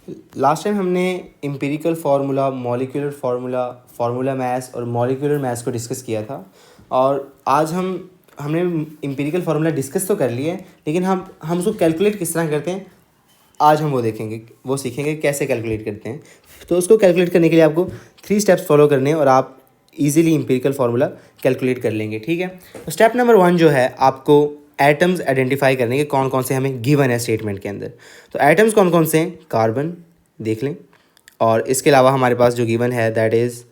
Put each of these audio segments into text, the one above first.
Last time हमने empirical formula, molecular formula, formula maths और molecular maths को discuss किया था। और आज हमने एम्पिरिकल फार्मूला डिस्कस तो कर लिए, लेकिन हम उसको कैलकुलेट किस तरह करते हैं आज हम वो देखेंगे, वो सीखेंगे कैसे कैलकुलेट करते हैं। तो उसको कैलकुलेट करने के लिए आपको 3 स्टेप्स फॉलो करने हैं और आप इजीली एम्पिरिकल फार्मूला कैलकुलेट कर लेंगे। ठीक है, तो स्टेप नंबर 1 जो है, आपको एटम्स आइडेंटिफाई करने के कौन कौन से हमें गिवन है स्टेटमेंट के अंदर। तो एटम्स कौन कौन से हैं, कार्बन देख लें, और इसके अलावा हमारे पास जो गिवन है दैट इज़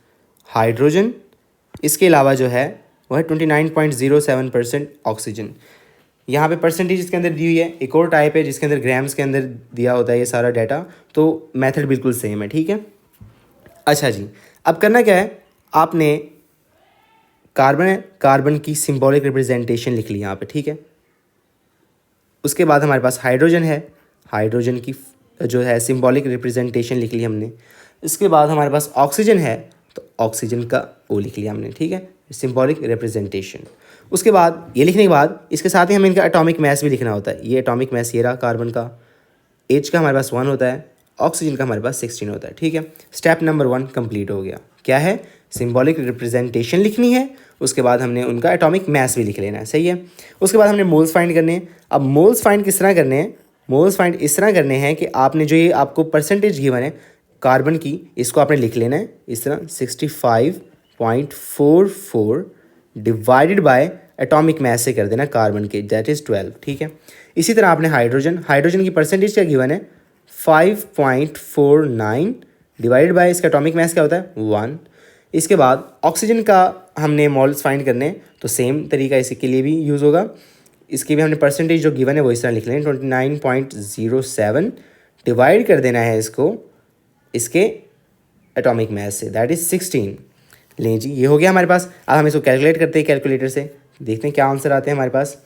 हाइड्रोजन। इसके अलावा जो है वो है 29.07% ऑक्सीजन। यहाँ पे परसेंटेज इसके अंदर दी हुई है। एक और टाइप है जिसके अंदर ग्राम्स के अंदर दिया होता है ये सारा डाटा, तो मेथड बिल्कुल सेम है। ठीक है, अच्छा जी, अब करना क्या है, आपने कार्बन की सिंबॉलिक रिप्रेजेंटेशन लिख ली यहाँ पे। ठीक है, उसके बाद हमारे पास हाइड्रोजन है, हाइड्रोजन की जो है सिंबॉलिक रिप्रेजेंटेशन लिख ली हमने। इसके बाद हमारे पास ऑक्सीजन है, तो ऑक्सीजन का वो लिख लिया हमने। ठीक है, सिंबॉलिक रिप्रेजेंटेशन। उसके बाद ये लिखने के बाद इसके साथ ही हमें इनका एटॉमिक मास भी लिखना होता है। ये एटॉमिक मास ये रहा कार्बन का, एच का हमारे पास 1 होता है, ऑक्सीजन का हमारे पास 16 होता है। ठीक है, स्टेप नंबर 1 कंप्लीट हो गया। क्या है, सिंबॉलिक रिप्रेजेंटेशन लिखनी है, उसके बाद हमने उनका एटॉमिक मास भी लिख लेना है। सही है, उसके बाद हमने मोल्स फाइंड करने हैं। अब मोल्स फाइंड किस तरह करने हैं, मोल्स फाइंड इस तरह करने हैं कि आपने जो ये आपको परसेंटेज गिवन है कार्बन की, इसको आपने लिख लेना है इस तरह 65.44 डिवाइडेड बाय एटॉमिक मास से कर देना कार्बन के, दैट इज़ 12। ठीक है, इसी तरह आपने हाइड्रोजन की परसेंटेज क्या गिवन है 5.49 डिवाइडेड बाय इसका एटॉमिक मास क्या होता है 1। इसके बाद ऑक्सीजन का हमने मोल्स फाइंड करने हैं, तो सेम तरीका इसके लिए भी यूज़ होगा। इसकी भी हमने परसेंटेज जो गिवन है वो इस तरह लिख लें 29.07 डिवाइड कर देना है इसको इसके एटॉमिक मास से, दैट इज़ 16। लें जी, ये हो गया हमारे पास। अब हम इसको कैलकुलेट करते हैं कैलकुलेटर से, देखते हैं क्या आंसर आते हैं हमारे पास।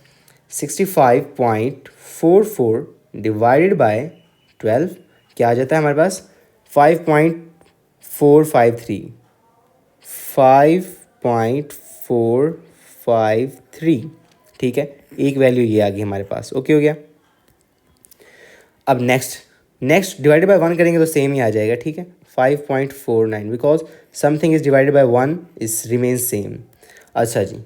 65.44 डिवाइडेड बाय 12 क्या आ जाता है हमारे पास 5.453 5.453। ठीक है, एक वैल्यू ये आ गई हमारे पास। ओके हो गया। अब नेक्स्ट डिवाइडेड बाय 1 करेंगे तो सेम ही आ जाएगा। ठीक है, 5.49 because something is divided by 1 is remain same. अच्छा जी,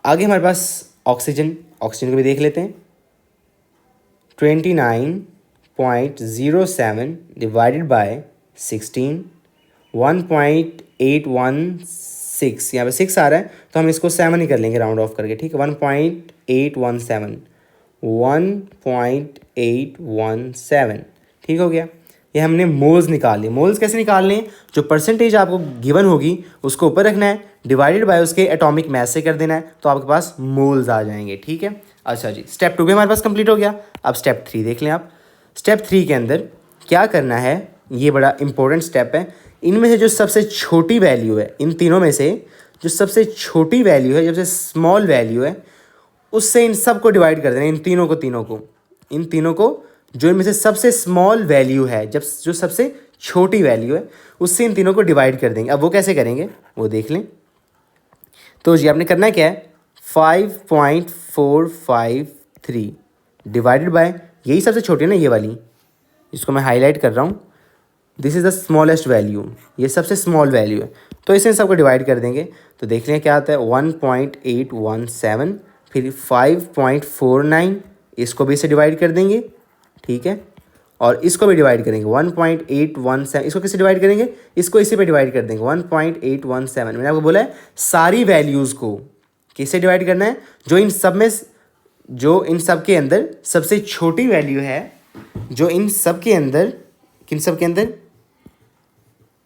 आगे हमारे पास ऑक्सीजन को भी देख लेते हैं। 29.07 डिवाइडेड बाय 16, 1.816, यहाँ पे 6 आ रहा है तो हम इसको 7 ही कर लेंगे राउंड ऑफ करके। ठीक है, 1.817 ठीक हो गया। ये हमने मोल्स निकाल लिए। मोल्स कैसे निकालने हैं, जो परसेंटेज आपको गिवन होगी उसको ऊपर रखना है, डिवाइडेड बाय उसके एटॉमिक मास से कर देना है, तो आपके पास मोल्स आ जाएंगे। ठीक है, अच्छा जी, स्टेप 2 भी हमारे पास कंप्लीट हो गया। अब स्टेप 3 देख लें आप। स्टेप 3 के अंदर क्या करना है, ये बड़ा इंपॉर्टेंट स्टेप है। इनमें से जो सबसे छोटी वैल्यू है, इन तीनों में से जो सबसे छोटी वैल्यू है, सबसे स्मॉल वैल्यू है, उससे इन सब को डिवाइड कर देना, इन तीनों को जो इनमें से सबसे स्मॉल वैल्यू है, जब जो सबसे छोटी वैल्यू है उससे इन तीनों को डिवाइड कर देंगे। अब वो कैसे करेंगे वो देख लें। तो जी आपने करना क्या है, 5.453 डिवाइडेड बाय, यही सबसे छोटी है ना ये वाली, इसको मैं हाईलाइट कर रहा हूँ, this is the smallest value, ये सबसे स्मॉल वैल्यू है, तो इसे सबको डिवाइड कर देंगे। तो देख लें क्या आता है 1.817, फिर 5.49, इसको भी इसे डिवाइड कर देंगे। ठीक है, और इसको भी डिवाइड करेंगे 1.817, इसको किससे डिवाइड करेंगे, इसको इसी पे डिवाइड कर देंगे 1.817। मैंने आपको बोला है सारी वैल्यूज़ को किससे डिवाइड करना है, जो इन सब के अंदर सबसे छोटी वैल्यू है, जो इन सब के अंदर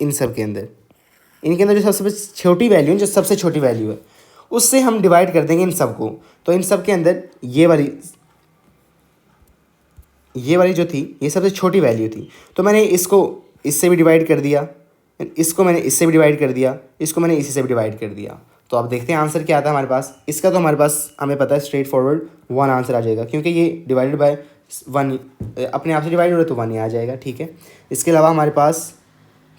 इनके अंदर जो सबसे छोटी वैल्यू है, जो सबसे छोटी वैल्यू है उससे हम डिवाइड कर देंगे इन सबको। तो इन सब के अंदर ये वाली जो थी ये सबसे छोटी वैल्यू थी, तो मैंने इसको इससे भी डिवाइड कर दिया, इसको मैंने इससे भी डिवाइड कर दिया, इसको मैंने इसी से भी डिवाइड कर दिया। तो अब देखते हैं आंसर क्या आता है हमारे पास। इसका तो हमारे पास हमें पता है स्ट्रेट फॉरवर्ड 1 आंसर आ जाएगा, क्योंकि ये डिवाइडेड बाय 1 अपने आप से डिवाइड हो रहा है तो 1 ही आ जाएगा। ठीक है, इसके अलावा हमारे पास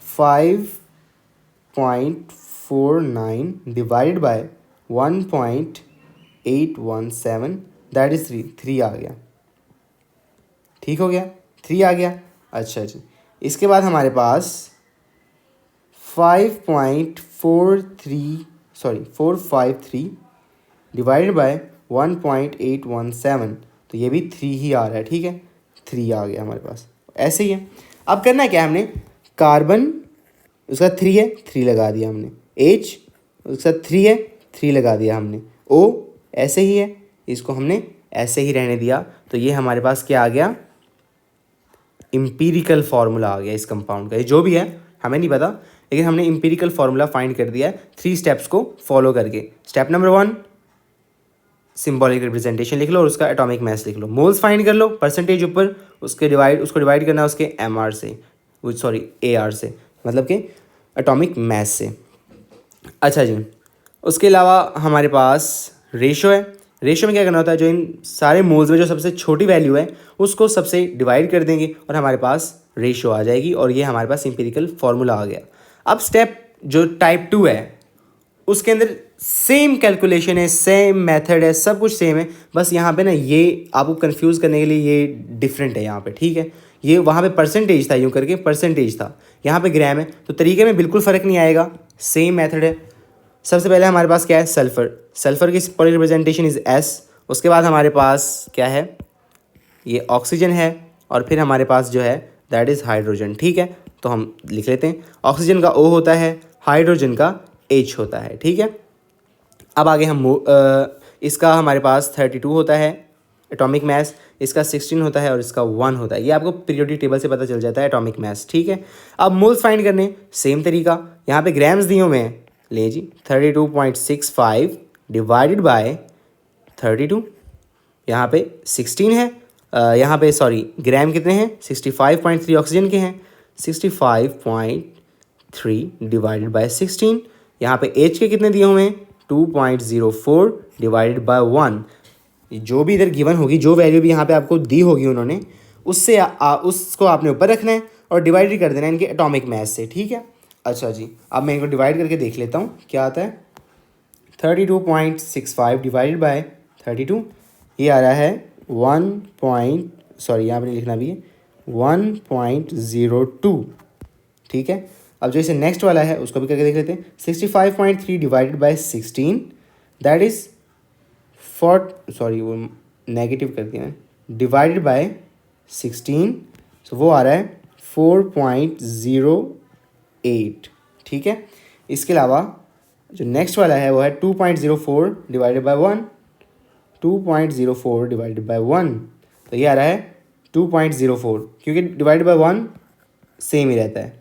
5.49 डिवाइडेड बाय 1.817 दैट इज़ 3 आ गया। ठीक हो गया, 3 आ गया। अच्छा जी, इसके बाद हमारे पास 453 डिवाइडेड बाय 1.817, तो ये भी 3 ही आ रहा है, ठीक है, 3 आ गया हमारे पास। ऐसे ही है। अब करना क्या है, हमने कार्बन उसका 3 है, 3 लगा दिया हमने, H उसका 3 है, 3 लगा दिया हमने, O ऐसे ही है, इसको हमने ऐसे ही रहने दिया। तो ये हमारे पास क्या आ गया, इम्पीरिकल फार्मूला आ गया इस कंपाउंड का। ये जो भी है हमें नहीं पता, लेकिन हमने इम्पीरिकल फार्मूला फाइंड कर दिया है 3 स्टेप्स को फॉलो करके। स्टेप नंबर 1, सिंबॉलिक रिप्रेजेंटेशन लिख लो और उसका एटॉमिक मास लिख लो। मोल्स फाइंड कर लो, परसेंटेज ऊपर, उसको डिवाइड करना है उसके MR से, सॉरी AR से, मतलब कि एटॉमिक मास से। अच्छा जी, उसके अलावा हमारे पास रेशो है। रेशो में क्या करना होता है, जो इन सारे मोल्स में जो सबसे छोटी वैल्यू है उसको सबसे डिवाइड कर देंगे और हमारे पास रेशो आ जाएगी, और ये हमारे पास एम्पिरिकल फार्मूला आ गया। अब स्टेप जो टाइप 2 है उसके अंदर सेम कैलकुलेशन है, सेम मेथड है, सब कुछ सेम है, बस यहाँ पे ना ये आपको कंफ्यूज करने के लिए ये डिफरेंट है यहाँ पे, ठीक है। ये वहाँ पे परसेंटेज था, यूँ करके परसेंटेज था, यहाँ पे ग्राम है, तो तरीके में बिल्कुल फ़र्क नहीं आएगा, सेम मेथड है। सबसे पहले हमारे पास क्या है, सल्फ़र। सल्फ़र की सिंपल रिप्रेजेंटेशन इज़ S। उसके बाद हमारे पास क्या है, ये ऑक्सीजन है, और फिर हमारे पास जो है दैट इज़ हाइड्रोजन, ठीक है। तो हम लिख लेते हैं, ऑक्सीजन का O होता है, हाइड्रोजन का H होता है, ठीक है। अब आगे हम इसका हमारे पास 32 होता है एटॉमिक मास, इसका 16 होता है और इसका 1 होता है। ये आपको पीरियोडिक टेबल से पता चल जाता है एटॉमिक मास, ठीक है। अब मोल्स फाइंड करने, सेम तरीका, यहाँ पे ग्राम्स दिए हुए हैं, ले जी 32.65 डिवाइडेड बाय 32, यहाँ पे 16 है, यहाँ पे सॉरी ग्राम कितने हैं, 65.3 ऑक्सीजन के हैं, 65.3 डिवाइडेड बाय 16, यहाँ पे H के कितने दिए हुए हैं, 2.04 डिवाइडेड बाय 1। जो भी इधर गिवन होगी, जो वैल्यू भी यहाँ पे आपको दी होगी उन्होंने, उससे उसको आपने ऊपर रखना है और डिवाइड कर देना है इनके एटॉमिक मास से, ठीक है। अच्छा जी, अब मैं इनको डिवाइड करके देख लेता हूँ क्या आता है। 32.65 डिवाइडेड बाय 32, ये आ रहा है 1 यहाँ पर नहीं लिखना भी है, 1.02, ठीक है। अब जो इसे नेक्स्ट वाला है उसको भी करके देख लेते हैं। 65.3 डिवाइडेड बाय 16, दैट इज़ वो नेगेटिव कर दिया है, डिवाइडेड बाय 16, सो वो आ रहा है 4.08, ठीक है। इसके अलावा जो नेक्स्ट वाला है वो है 2.04 डिवाइडेड बाय 1, 2.04 डिवाइडेड बाय 1, तो ये आ रहा है 2.04, क्योंकि डिवाइडेड बाय 1 सेम ही रहता है,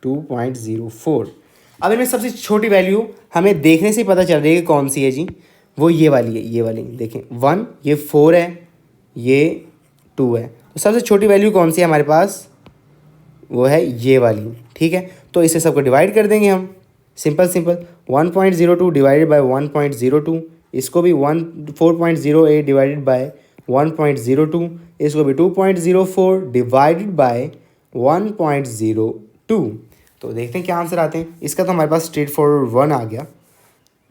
2.04। अब इनमें सबसे छोटी वैल्यू हमें देखने से ही पता चल रही है कि कौन सी है जी, वो ये वाली है, ये वाली देखें 1, ये 4 है, ये 2 है, तो सबसे छोटी वैल्यू कौन सी है हमारे पास, वो है ये वाली, ठीक है। तो इसे सबको डिवाइड कर देंगे हम, सिंपल 1.02 डिवाइडेड बाय 1.02, इसको भी 4.08 डिवाइडेड बाय 1.02, इसको भी 2.04 डिवाइडेड बाय 1.02। तो देखते हैं क्या आंसर आते हैं। इसका तो हमारे पास स्ट्रेट फॉरवर्ड 1 आ गया।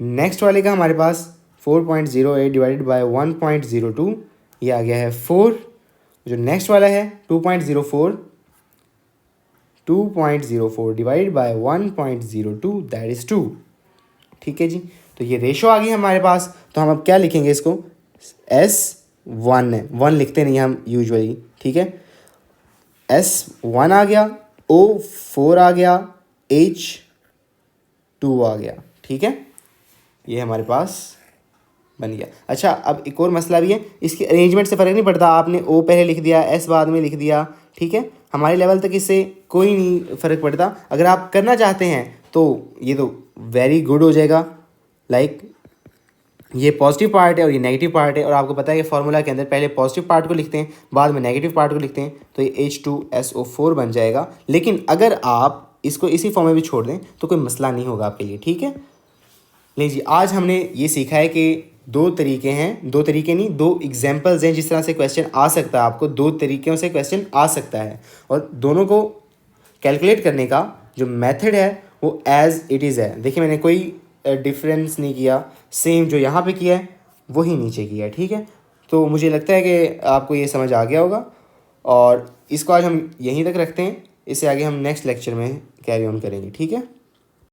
नेक्स्ट वाले का हमारे पास 4.08 डिवाइडेड बाय 1.02, ये आ गया है 4। जो नेक्स्ट वाला है 2.04 डिवाइडेड बाय 1.02, दैट इज़ 2, ठीक है जी। तो ये रेशो आ गई हमारे पास। तो हम अब क्या लिखेंगे इसको, S1 है, 1 लिखते नहीं हम यूजुअली, ठीक है। S1 आ गया, O4 आ गया, H2 आ गया, ठीक है। ये हमारे पास बन गया। अच्छा, अब एक और मसला भी है, इसकी अरेंजमेंट से फ़र्क नहीं पड़ता, आपने O पहले लिख दिया, S बाद में लिख दिया, ठीक है। हमारे लेवल तक इससे कोई नहीं फ़र्क पड़ता। अगर आप करना चाहते हैं तो ये तो वेरी गुड हो जाएगा। लाइक ये पॉजिटिव पार्ट है और ये नेगेटिव पार्ट है, और आपको पता है कि फार्मूला के अंदर पहले पॉजिटिव पार्ट को लिखते हैं, बाद में नेगेटिव पार्ट को लिखते हैं, तो ये H2SO4 बन जाएगा। लेकिन अगर आप इसको इसी फॉर्म में भी छोड़ दें तो कोई मसला नहीं होगा आपके लिए, ठीक है। लीजिए, आज हमने ये सीखा है कि 2 तरीके हैं, 2 तरीके नहीं, 2 एग्जाम्पल्स हैं जिस तरह से क्वेश्चन आ सकता है। आपको 2 तरीक़ों से क्वेश्चन आ सकता है, और दोनों को कैलकुलेट करने का जो मेथड है वो एज़ इट इज़ है। देखिए, मैंने कोई डिफरेंस नहीं किया, सेम जो यहाँ पे किया है वही नीचे किया है, ठीक है। तो मुझे लगता है कि आपको ये समझ आ गया होगा, और इसको आज हम यहीं तक रखते हैं, इससे आगे हम नेक्स्ट लेक्चर में कैरी ऑन करेंगे, ठीक है।